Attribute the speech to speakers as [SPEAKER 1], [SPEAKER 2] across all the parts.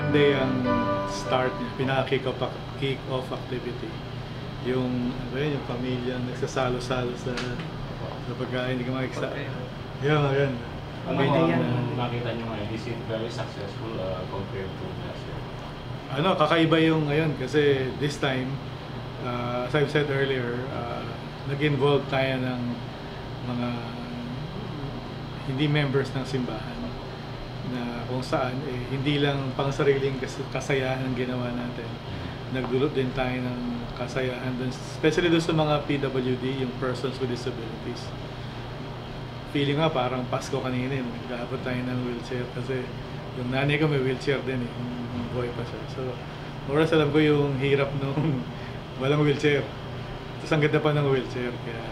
[SPEAKER 1] Monday ang start niya, pinaka-kick-off activity. Yung, ano yun, yung pamilyang nagsasalo-salo sa pagkain, hindi ka makikisa. Yun.
[SPEAKER 2] Ano ang nakita nyo ngayon? Is it very successful compared to last year?
[SPEAKER 1] Ano, kakaiba yung ngayon kasi this time, as I've said earlier, nag-involve tayo ng mga hindi members ng simbahan na kung saan hindi lang pang sariling kasayahan ang ginawa natin. Nagdulot din tayo ng kasayahan dun, especially doon sa mga PWD, yung persons with disabilities. Feeling nga parang Pasko kanina, nag-aabot tayo ng wheelchair kasi yung nanay ko may wheelchair din yung boy pa siya. So, oras alam ko yung hirap nung walang wheelchair. Tapos ang ganda pa ng wheelchair, kaya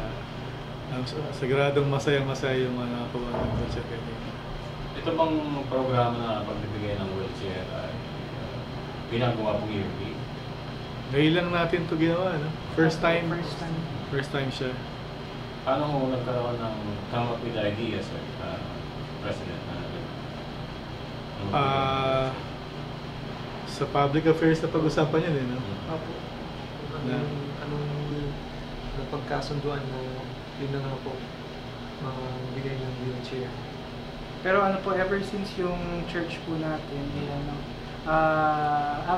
[SPEAKER 1] siguradong masaya-masaya yung nakakuha ng wheelchair kanina.
[SPEAKER 2] Ito bang programa na pagbibigay ng wheelchair ay ginagawa pong yearly?
[SPEAKER 1] Ngayon lang natin ito ginawa, no? First time siya.
[SPEAKER 2] Paano mo nagkaroon ng come up with ideas, President?
[SPEAKER 1] Sa public affairs na pag-usapan yun, no?
[SPEAKER 3] Opo. Anong napagkasunduan na yun na nga po, bigay ng wheelchair.
[SPEAKER 4] Pero ano po, ever since yung church po natin,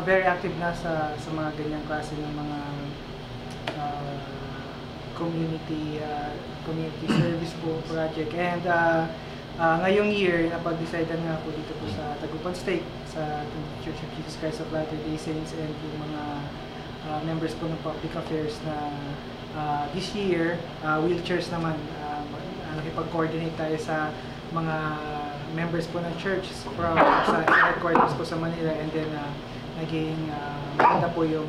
[SPEAKER 4] very active na sa mga ganyang klase ng mga community service po project. And ngayong year, napag-decidean nga po dito po sa Tagupan State, sa Church of Jesus Christ of Latter-day Saints, and yung mga members po ng public affairs na this year, wheelchairs naman, nakipag-coordinate tayo sa mga members po ng church from sa headquarters po sa Manila, and then naging maganda po yung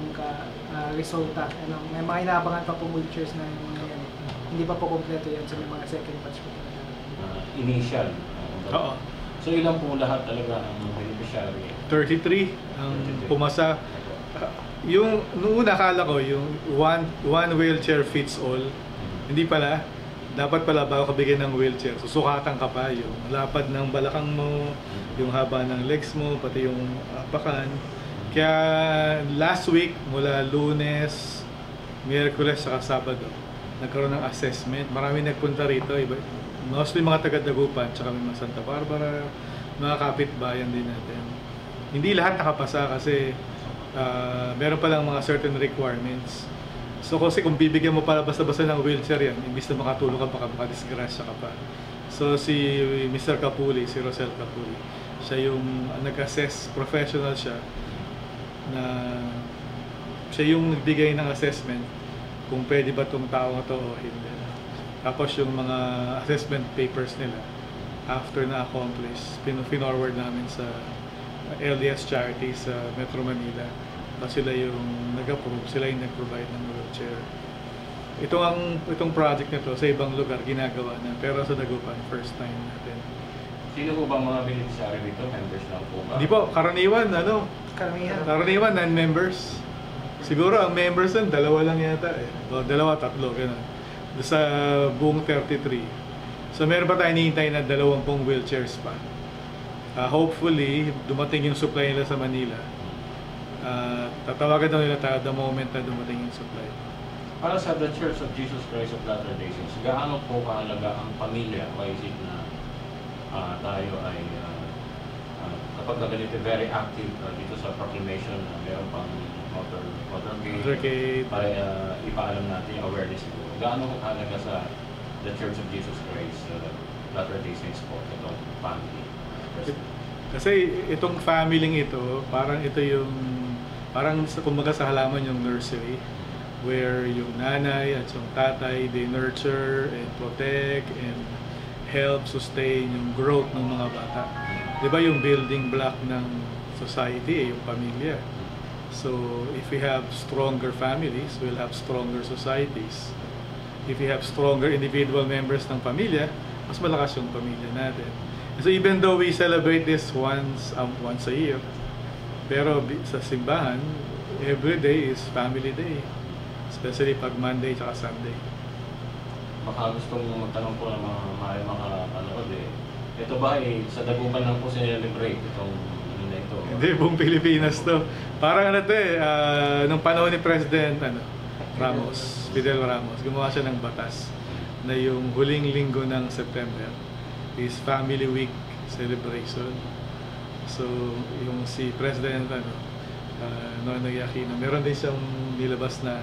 [SPEAKER 4] resulta. May mga inaabangan pa po wheelchairs na yung mga yan. Hindi pa po kompleto yan, so may mga second batch po.
[SPEAKER 2] Initial.
[SPEAKER 1] Oo.
[SPEAKER 2] So ilan po lahat talaga ang beneficiary?
[SPEAKER 1] 33 ang pumasa. Yung noong una akala ko yung one wheelchair fits all. Hindi pala. Dapat pala bago ka bigyan ng wheelchair, susukatan ka pa yung lapad ng balakang mo, yung haba ng legs mo, pati yung apakan. Kaya last week, mula Lunes, Miyerkules, saka Sabado, nagkaroon ng assessment. Marami nagpunta rito, mostly mga taga-Dagupan, tsaka may mga Santa Barbara, mga kapitbayan din natin. Hindi lahat nakapasa kasi meron palang mga certain requirements. So kasi kung bibigyan mo para basta-basta ng wheelchair yan, imbis na makatulong ka, baka makadisgrasya ka pa. So si Mr. Capuli, si Rosel Capuli, siya yung nag-assess, professional siya, na siya yung nagbigay ng assessment kung pwede ba itong tao na to o hindi. Tapos yung mga assessment papers nila, after na-accomplish, pinorward namin sa LDS Charities sa Metro Manila. Tapos sila yung nag-approve, sila yung nag-provide ng wheelchair. Itong project nito sa ibang lugar ginagawa na, pero sa Dagupan, first time natin.
[SPEAKER 2] Sino po bang mga beneficiary dito? Members lang po ba?
[SPEAKER 1] Hindi po, karaniwan, karaniwan non-members. Siguro ang members nun, dalawa lang yata eh. O, dalawa, tatlo, gano'n. Sa buong 33. So meron pa tayo hinihintay na 20 wheelchairs pa. Hopefully, dumating yung supply nila sa Manila. Tatawagan daw nila tayo the moment na dumating yung supply.
[SPEAKER 2] Para sa The Church of Jesus Christ of Latter-day Saints, gaano po kahalaga ang pamilya? Why is it na tayo ay kapag ganito very active dito sa proclamation na meron pang motorcade para ipaalam natin yung awareness ito. Gaano kahalaga sa The Church of Jesus Christ Latter-day Saints po itong family?
[SPEAKER 1] Kasi itong family ito, parang ito yung kumbaga sa halaman yung nursery, where yung nanay at yung tatay, they nurture and protect and help sustain yung growth ng mga bata. Diba yung building block ng society, yung pamilya. So if we have stronger families, we'll have stronger societies. If we have stronger individual members ng pamilya, mas malakas yung pamilya natin. So even though we celebrate this once a year, pero sa simbahan, every day is family day. Especially pag Monday at Sunday.
[SPEAKER 2] Baka gustong magtanong po ng mga panood ito ba sa Dagupan lang po sinelebrate itong Manila ito.
[SPEAKER 1] Hindi, buong Pilipinas to. Parang ano to nung panahon ni President Fidel Ramos, gumawa siya ng batas na yung huling linggo ng September is Family Week celebration. So, yung si President Noynoy Aquino, meron din siyang nilabas na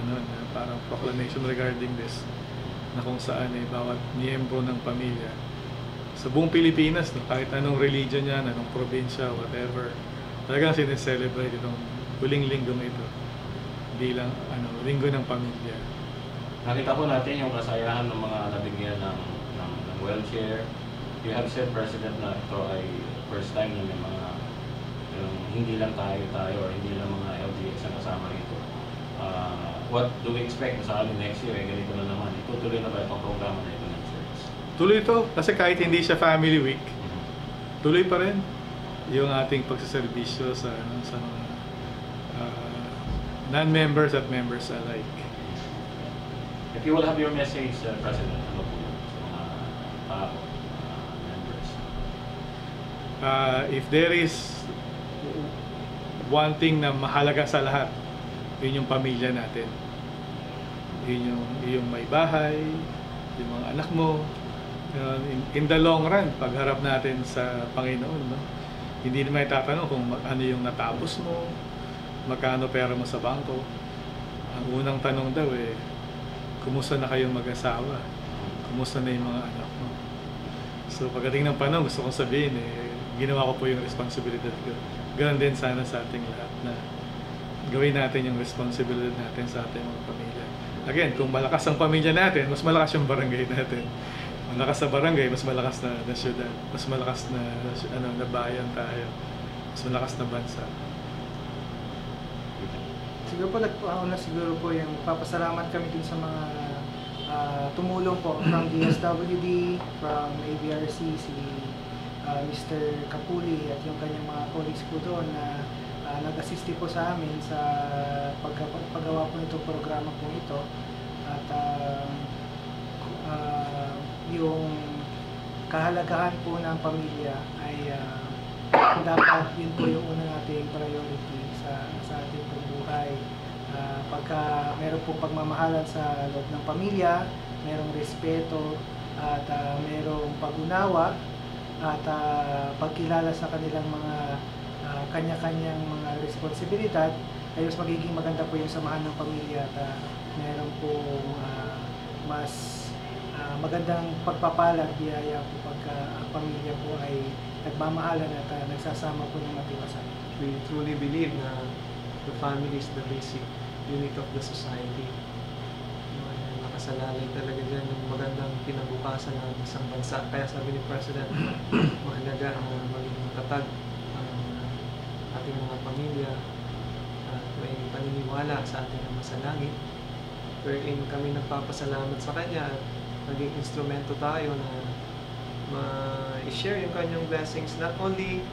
[SPEAKER 1] parang proclamation regarding this, na kung saan bawat miyembro ng pamilya sa buong Pilipinas, kahit anong religion yan, anong probinsya, whatever, talagang sineselebrate itong huling linggong ito bilang linggo ng pamilya.
[SPEAKER 2] Nakita po natin yung kasayahan ng mga nabigyan ng wheelchair. You have said, President, na ito ay first time na may mga hindi lang tayo or hindi lang mga LGS ang kasama rito. What do we expect sa next year? Ganito na naman. Itutuloy na ba itong programa na ito ng church?
[SPEAKER 1] Tuloy ito kasi kahit hindi siya Family Week, tuloy pa rin yung ating pagsaserbisyo sa mga non-members at members alike.
[SPEAKER 2] If you will have your message, President, ano po sa mga tao, members?
[SPEAKER 1] If there is one thing na mahalaga sa lahat, yun yung pamilya natin. Yun yung may bahay, yung mga anak mo. In the long run, pagharap natin sa Panginoon, no? Hindi naman itatanong kung ano yung natapos mo, magkano pera mo sa bangko. Ang unang tanong daw kumusta na kayong mag-asawa? Kumusta na yung mga anak mo? So pagdating ng panahon, gusto kong sabihin, ginawa ko po yung responsibilidad ko. Ganon din sana sa ating lahat na gawin natin yung responsibilidad natin sa ating mga pamilya. Again, kung malakas ang pamilya natin, mas malakas yung barangay natin. Malakas sa barangay, mas malakas na syudad. Mas malakas na bayan tayo. Mas malakas na bansa.
[SPEAKER 4] Siguro po, siguro po yung papasalamat kami dun sa mga tumulong po from DSWD, from ABRC, si Mr. Kapuli at yung kanyang mga colleagues po doon na nag-assist po sa amin sa paggawa po nitong programa po ito. At yung kahalagahan po ng pamilya ay dapat yun po yung una nating priority sa ating buhay. Pagka meron pong pagmamahalan sa loob ng pamilya, merong respeto at merong pag-unawa at pagkilala sa kanilang mga kanya-kanyang mga responsibilidad, ay mas magiging maganda po yung samahan ng pamilya at meron pong mas magandang pagpapala at biyaya po pagka ang pamilya po ay nagmamahalan at nagsasama po ng matiwasay.
[SPEAKER 3] We truly believe na the family is the basic unit of the society. Nakasalalay talaga dyan yung magandang kinabukasan ng isang bansa. Kaya sabi ni President, mahalaga ang maging matatag ang ating mga pamilya at may paniniwala sa ating Ama sa Langit. Wherein kami nagpapasalamat sa Kanya at naging instrumento tayo na ma-share yung Kanyang blessings not only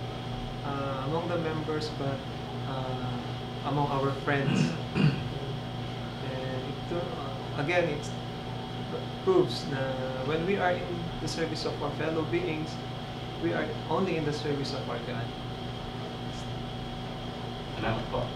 [SPEAKER 3] among the members but among our friends. And again, it proves na when we are in the service of our fellow beings, we are only in the service of our God.
[SPEAKER 2] Salamat po.